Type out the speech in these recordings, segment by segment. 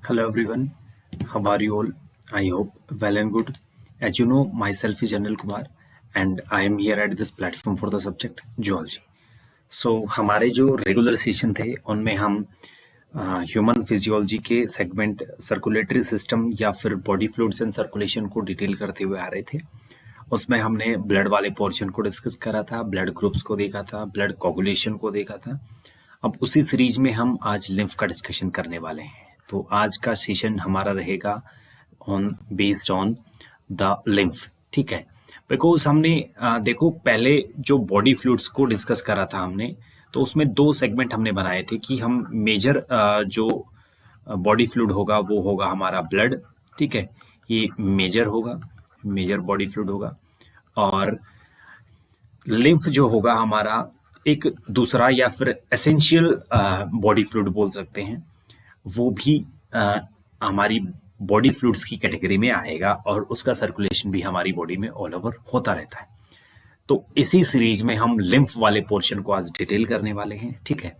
Hello everyone, how are you all? I hope well and good. As you know, myself is Anil Kumar and I am here at this platform for the subject zoology. So हमारे जो regular session थे उनमें हम human physiology के segment circulatory system या फिर body fluids and circulation को detail करते हुए आ रहे थे। उसमें हमने ब्लड वाले पोर्शन को डिस्कस करा था, ब्लड ग्रुप्स को देखा था, ब्लड कोगुलेशन को देखा था। अब उसी सीरीज में हम आज लिम्फ का डिस्कशन करने वाले हैं। तो आज का सेशन हमारा रहेगा बेस्ड ऑन द लिम्फ। ठीक है, बिकॉज हमने देखो पहले जो बॉडी फ्लूइड्स को डिस्कस करा था हमने, तो उसमें दो सेगमेंट हमने बनाए थे कि हम मेजर जो बॉडी फ्लूइड होगा वो होगा हमारा ब्लड। ठीक है, ये मेजर होगा, मेजर बॉडी फ्लूइड होगा। और लिम्फ जो होगा हमारा एक दूसरा या फिर एसेंशियल बॉडी फ्लूइड बोल सकते हैं, वो भी हमारी बॉडी फ्लूइड्स की कैटेगरी में आएगा और उसका सर्कुलेशन भी हमारी बॉडी में ऑल ओवर होता रहता है। तो इसी सीरीज में हम लिम्फ वाले पोर्शन को आज डिटेल करने वाले हैं। ठीक है,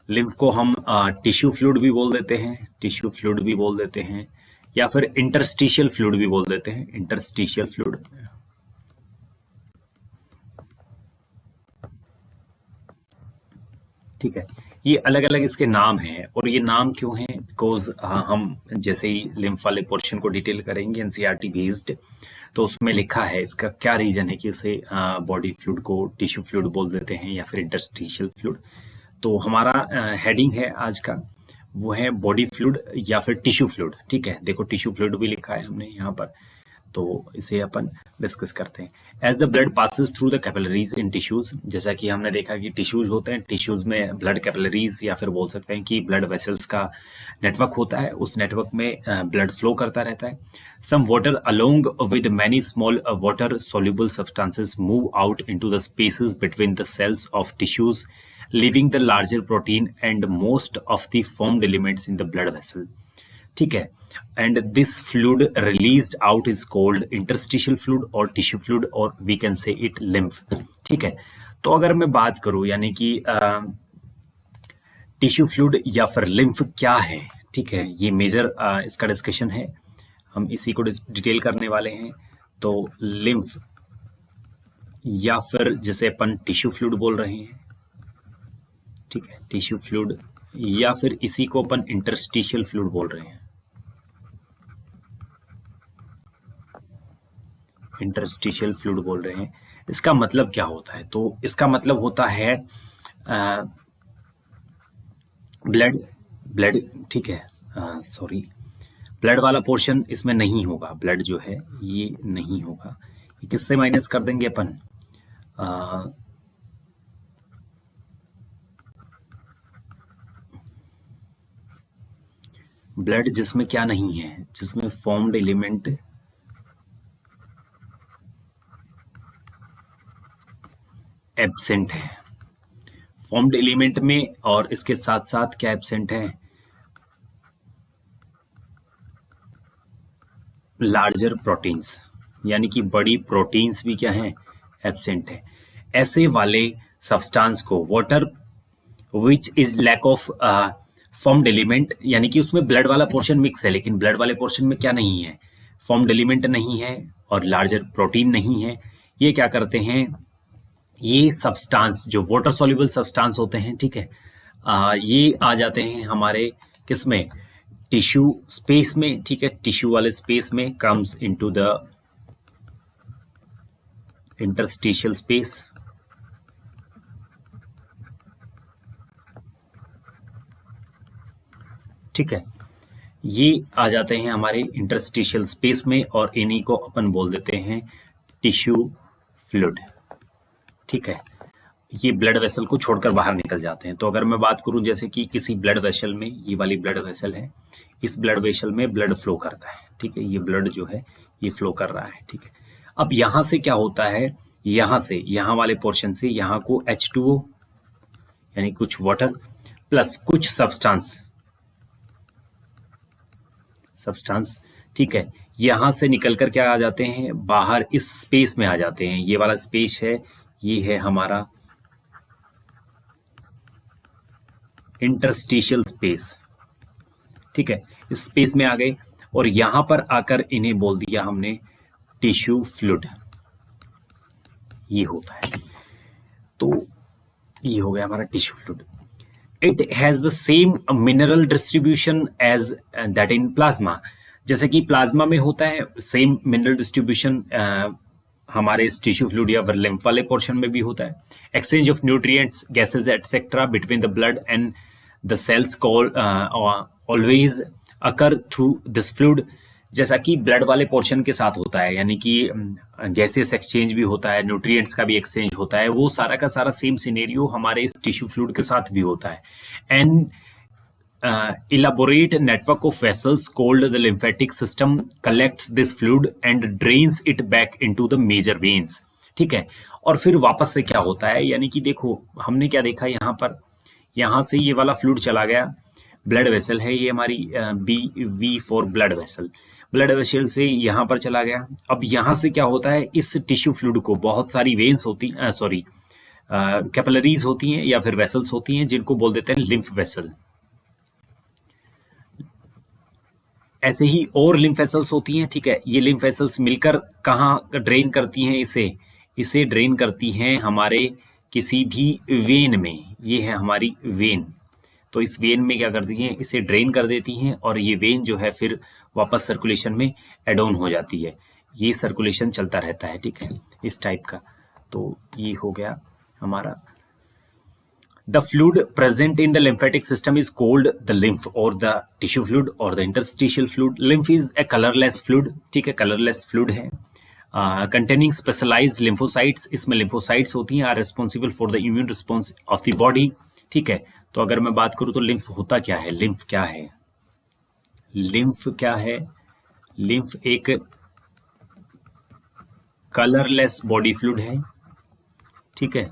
लिम्फ को हम टिश्यू फ्लूइड भी बोल देते हैं, टिश्यू फ्लूइड भी बोल देते हैं, या फिर इंटरस्टिशियल फ्लूइड भी बोल देते हैं, इंटरस्टिशियल फ्लूइड। ठीक है, ये अलग अलग इसके नाम हैं। और ये नाम क्यों हैं? बिकॉज हम जैसे ही लिम्फ वाले पोर्शन को डिटेल करेंगे एनसीईआरटी बेस्ड, तो उसमें लिखा है इसका क्या रीजन है कि उसे बॉडी फ्लूइड को टिश्यू फ्लूइड बोल देते हैं या फिर इंटरस्टिशियल फ्लूइड। तो हमारा हेडिंग है आज का, वो है बॉडी फ्लूइड या फिर टिश्यू फ्लूइड। ठीक है, देखो टिश्यू फ्लूइड भी लिखा है हमने यहाँ पर, तो इसे अपन डिस्कस करते हैं। As the blood passes through the capillaries in tissues, जैसा कि हमने देखा कि टिश्यूज होते हैं, टिश्यूज में ब्लड कैपिलरीज या फिर बोल सकते हैं कि ब्लड वेसल्स का नेटवर्क होता है, उस नेटवर्क में ब्लड फ्लो करता रहता है। Some water along with many small water soluble substances move out into the spaces between the cells of tissues, leaving the larger protein and most of the formed elements in the blood vessel. ठीक है, and this fluid released out is called interstitial fluid और tissue fluid, और we can say it lymph. ठीक है, तो अगर मैं बात करूं यानी कि टिश्यू फ्लूइड या फिर लिम्फ क्या है, ठीक है, ये मेजर इसका डिस्कशन है, हम इसी को डिटेल करने वाले हैं। तो लिम्फ या फिर जिसे अपन टिश्यू फ्लूइड बोल रहे हैं, ठीक है, टिश्यू फ्लूइड, या फिर इसी को अपन इंटरस्टिशियल फ्लूइड बोल रहे हैं, इंटरस्टिशियल फ्लूइड बोल रहे हैं। इसका मतलब क्या होता है? तो इसका मतलब होता है ब्लड, ब्लड, ठीक है, सॉरी, ब्लड वाला पोर्शन इसमें नहीं होगा, ब्लड जो है ये नहीं होगा। ये किससे माइनस कर देंगे अपन? ब्लड जिसमें क्या नहीं है, जिसमें फॉर्म्ड एलिमेंट एब्सेंट है, फॉर्म्ड एलिमेंट में, और इसके साथ साथ क्या एब्सेंट है? लार्जर प्रोटीन्स, यानी कि बड़ी प्रोटीन्स भी क्या हैं? एब्सेंट है। ऐसे वाले सब्सटेंस को water which is lack of formed element, यानी कि उसमें ब्लड वाला पोर्शन मिक्स है लेकिन ब्लड वाले पोर्शन में क्या नहीं है? फॉर्म्ड एलिमेंट नहीं है और लार्जर प्रोटीन नहीं है। ये क्या करते हैं? ये सब्सटेंस जो वाटर सॉल्युबल सब्सटेंस होते हैं, ठीक है, ये आ जाते हैं हमारे किसमें? टिश्यू स्पेस में। ठीक है, टिश्यू वाले स्पेस में comes into the interstitial space. ठीक है, ये आ जाते हैं हमारे इंटरस्टिशियल स्पेस में और इन्हीं को अपन बोल देते हैं टिश्यू फ्लूइड। ठीक है, ये ब्लड वेसल को छोड़कर बाहर निकल जाते हैं। तो अगर मैं बात करूं जैसे कि किसी ब्लड वेसल में, ये वाली ब्लड वेसल है, इस ब्लड वेसल में ब्लड फ्लो करता है। ठीक है, ये ब्लड जो है ये फ्लो कर रहा है। ठीक है, अब यहां से क्या होता है? यहां से, यहां वाले पोर्शन से यहां को H2O यानी कुछ वाटर प्लस कुछ सब्सटेंस, ठीक है, यहां से निकलकर क्या आ जाते हैं? बाहर इस स्पेस में आ जाते हैं। ये वाला स्पेस है, ये है हमारा इंटरस्टिशियल स्पेस। ठीक है, इस स्पेस में आ गए और यहां पर आकर इन्हें बोल दिया हमने टिश्यू फ्लूइड, ये होता है। तो ये हो गया हमारा tissue fluid. It has the same mineral distribution as that in plasma, जैसे कि प्लाज्मा में होता है सेम मिनरल डिस्ट्रीब्यूशन हमारे इस टिश्यू फ्लूइड या लिम्फ वाले पोर्शन में भी होता है। Exchange of nutrients, gases etcetera between the blood and the cells always occur through this fluid, जैसा कि ब्लड वाले पोर्शन के साथ होता है, यानी कि गैसेस एक्सचेंज भी होता है, न्यूट्रिएंट्स का भी एक्सचेंज होता है, वो सारा का सारा सेम सिनेरियो हमारे इस टिश्यू फ्लूइड के साथ भी होता है। And elaborate network of vessels called the lymphatic system collects this fluid and drains it back into the major veins, ठीक है। और फिर वापस से क्या होता है, यानी कि देखो हमने क्या देखा यहाँ पर, यहाँ से ये वाला फ्लूइड चला गया, ब्लड वेसल है ये हमारी V for blood vessel, blood vessel से यहाँ पर चला गया। अब यहाँ से क्या होता है, इस टिश्यू फ्लूइड को बहुत सारी वेन्स होती कैपिलरीज होती हैं या फिर वेसल्स होती हैं, जिनको बोल देते हैं लिम्फ वेसल। ऐसे ही और लिम्फ वेसल्स होती हैं, ठीक है। ये लिम्फ वेसल्स मिलकर कहाँ ड्रेन करती हैं, इसे ड्रेन करती हैं हमारे किसी भी वेन में, ये है हमारी वेन। तो इस वेन में क्या करती हैं, इसे ड्रेन कर देती हैं और ये वेन जो है फिर वापस सर्कुलेशन में एड ऑन हो जाती है, ये सर्कुलेशन चलता रहता है, ठीक है, इस टाइप का। तो ये हो गया हमारा। The fluid present in the lymphatic system is called the lymph or the tissue fluid or the interstitial fluid. Lymph is a colorless fluid, ठीक है, colorless fluid है, containing specialized lymphocytes, इसमें lymphocytes होती हैं, are responsible for the immune response of the body, ठीक है। तो अगर मैं बात करूँ तो lymph होता क्या है, lymph क्या है, lymph क्या है, lymph एक colorless body fluid है, ठीक है।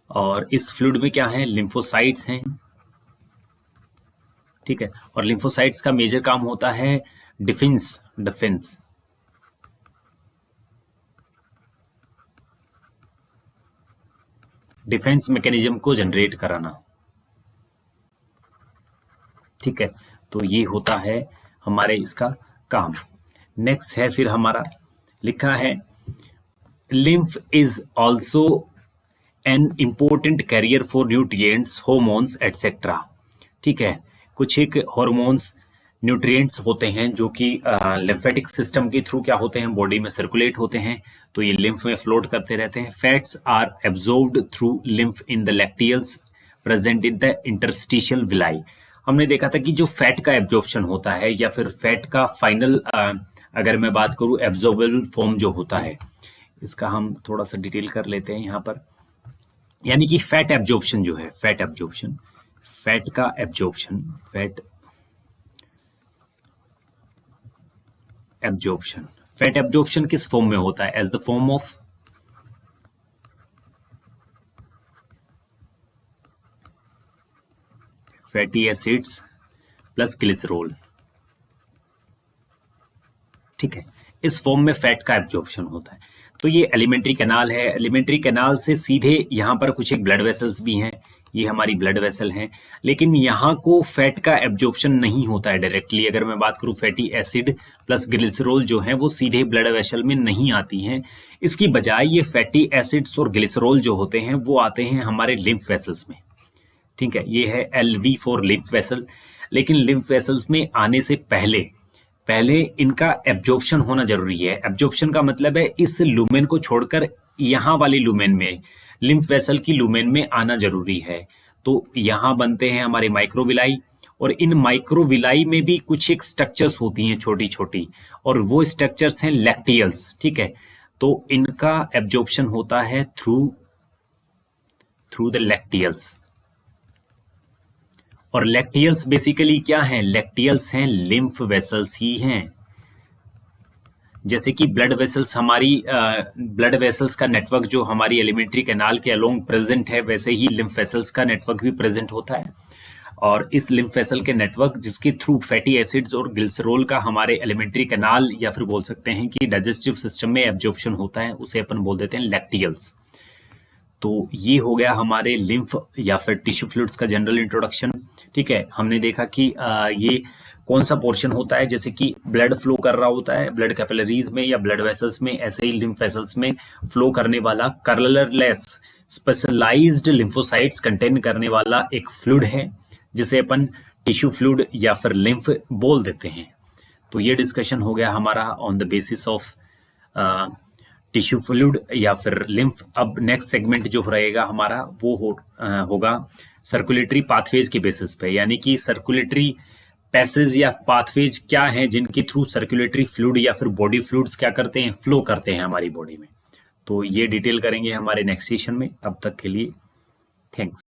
और इस फ्लूइड में क्या है, लिम्फोसाइट्स हैं, ठीक है। और लिम्फोसाइट्स का मेजर काम होता है डिफेंस मैकेनिज्म को जनरेट कराना, ठीक है। तो ये होता है हमारे इसका काम। नेक्स्ट है फिर हमारा लिखा है lymph is also an important carrier for nutrients, hormones etcetera, ठीक है। कुछ एक हॉर्मोन्स, न्यूट्रिएंट्स होते हैं जो कि लिम्फेटिक सिस्टम के थ्रू क्या होते हैं, बॉडी में सर्कुलेट होते हैं, तो ये लिम्फ में फ्लोट करते रहते हैं। Fats are absorbed through lymph in the lacteals present in the interstitial villi. हमने देखा था कि जो फैट का एब्जॉर्प्शन होता है या फिर फैट का फाइनल अगर मैं बात करूं एब्जॉर्बेबल फॉर्म जो होता है, इसका हम थोड़ा सा डिटेल कर लेते हैं यहाँ पर। यानी कि फैट एब्जॉर्प्शन जो है, फैट एब्जॉर्प्शन किस फॉर्म में होता है, as the form of fatty acids plus glycerol, ठीक है। इस फॉर्म में फैट का एब्जॉर्प्शन होता है। तो ये एलिमेंट्री कैनाल है, एलिमेंट्री कैनाल से सीधे यहाँ पर कुछ एक ब्लड वेसल्स भी हैं, ये हमारी ब्लड वेसल हैं, लेकिन यहाँ को फैट का एब्जॉर्प्शन नहीं होता है डायरेक्टली। अगर मैं बात करूँ फैटी एसिड प्लस ग्लिसरॉल जो है वो सीधे ब्लड वेसल में नहीं आती हैं, इसकी बजाय ये फैटी एसिड्स और ग्लिसरॉल जो होते हैं वो आते हैं हमारे लिम्फ वेसल्स में, ठीक है। ये है LV फॉर लिम्फ वेसल। लेकिन लिम्फ वेसल्स में आने से पहले इनका एब्जॉर्प्शन होना जरूरी है। एब्जॉर्प्शन का मतलब है इस लुमेन को छोड़कर यहाँ वाली लुमेन में, लिम्फ वेसल की लुमेन में आना जरूरी है। तो यहाँ बनते हैं हमारे माइक्रोविलाई, और इन माइक्रोविलाई में भी कुछ एक स्ट्रक्चर्स होती हैं छोटी छोटी, और वो स्ट्रक्चर्स हैं लैक्टियल्स, ठीक है। तो इनका एब्जॉर्प्शन होता है थ्रू द लैक्टियल्स। और लैक्टियल्स बेसिकली क्या हैं, लैक्टियल्स हैं लिम्फ वेसल्स ही हैं। जैसे कि ब्लड वेसल्स हमारी ब्लड वेसल्स का नेटवर्क जो हमारी एलिमेंट्री कैनाल के अलोंग प्रेजेंट है, वैसे ही लिम्फ वेसल्स का नेटवर्क भी प्रेजेंट होता है। और इस लिम्फ वेसल के नेटवर्क जिसके थ्रू फैटी एसिड्स और ग्लिसरॉल का हमारे एलिमेंट्री कैनाल या फिर बोल सकते हैं कि डाइजेस्टिव सिस्टम में एब्जॉर्प्शन होता है, उसे अपन बोल देते हैं लैक्टियल्स। तो ये हो गया हमारे लिम्फ या फिर टिश्यू फ्लूइड्स का जनरल इंट्रोडक्शन। ठीक है, हमने देखा कि ये कौन सा पोर्शन होता है, जैसे कि ब्लड फ्लो कर रहा होता है ब्लड कैपिलरीज में या ब्लड वेसल्स में, ऐसे ही लिम्फ वेसल्स में फ्लो करने वाला कलरलेस स्पेशलाइज्ड लिम्फोसाइट्स कंटेन करने वाला एक फ्लूइड है जिसे अपन टिश्यू फ्लूइड या फिर लिम्फ बोल देते हैं। तो ये डिस्कशन हो गया हमारा on the basis of tissue fluid या फिर लिम्फ। अब नेक्स्ट सेगमेंट जो रहेगा हमारा वो होगा सर्कुलेटरी पाथवेज के बेसिस पे, यानी कि सर्कुलेटरी पैसेज या पाथवेज क्या हैं जिनके थ्रू सर्कुलेटरी फ्लूइड या फिर बॉडी फ्लूइड्स क्या करते हैं, फ्लो करते हैं हमारी बॉडी में। तो ये डिटेल करेंगे हमारे नेक्स्ट सेशन में। तब तक के लिए थैंक्स।